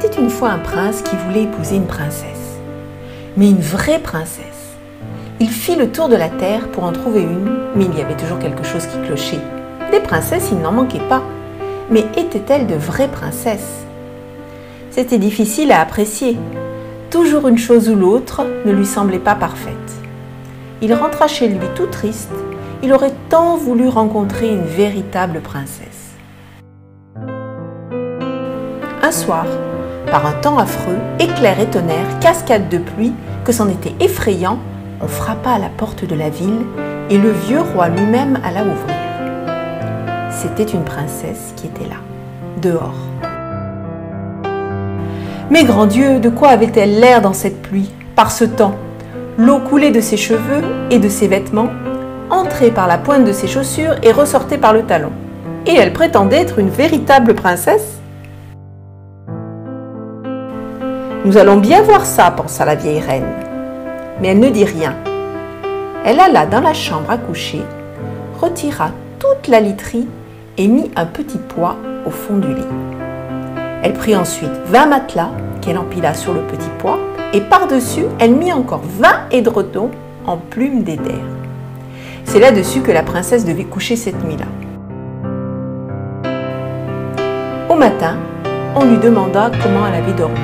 était une fois un prince qui voulait épouser une princesse, mais une vraie princesse. Il fit le tour de la terre pour en trouver une, mais il y avait toujours quelque chose qui clochait. Des princesses, il n'en manquait pas, mais étaient-elles de vraies princesses? C'était difficile à apprécier. Toujours une chose ou l'autre ne lui semblait pas parfaite. Il rentra chez lui tout triste. Il aurait tant voulu rencontrer une véritable princesse. Un soir, par un temps affreux, éclairs et tonnerres, cascades de pluie, que c'en était effrayant, on frappa à la porte de la ville et le vieux roi lui-même alla ouvrir. C'était une princesse qui était là, dehors. Mais grand Dieu, de quoi avait-elle l'air dans cette pluie, par ce temps? L'eau coulait de ses cheveux et de ses vêtements, entrait par la pointe de ses chaussures et ressortait par le talon. Et elle prétendait être une véritable princesse? Nous allons bien voir ça, pensa la vieille reine. Mais elle ne dit rien. Elle alla dans la chambre à coucher, retira toute la literie et mit un petit poids au fond du lit. Elle prit ensuite 20 matelas qu'elle empila sur le petit poids et par-dessus, elle mit encore 20 édredons en plumes d'éder. C'est là-dessus que la princesse devait coucher cette nuit-là. Au matin, on lui demanda comment elle avait dormi.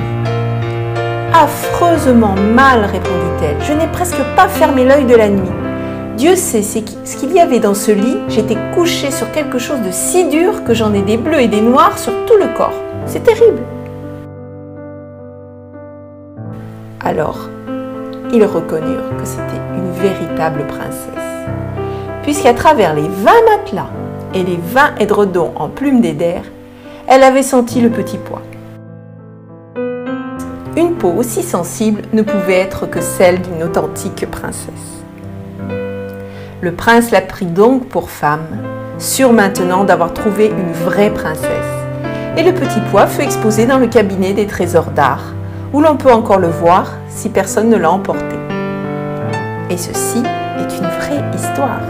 Affreusement mal, répondit-elle. Je n'ai presque pas fermé l'œil de la nuit. Dieu sait ce qu'il y avait dans ce lit. J'étais couchée sur quelque chose de si dur que j'en ai des bleus et des noirs sur tout le corps. C'est terrible. Alors, ils reconnurent que c'était une véritable princesse, puisqu'à travers les 20 matelas et les 20 édredons en plumes d'éder, elle avait senti le petit pois. Une peau aussi sensible ne pouvait être que celle d'une authentique princesse. Le prince la prit donc pour femme, sûr maintenant d'avoir trouvé une vraie princesse. Et le petit pois fut exposé dans le cabinet des trésors d'art, où l'on peut encore le voir si personne ne l'a emporté. Et ceci est une vraie histoire.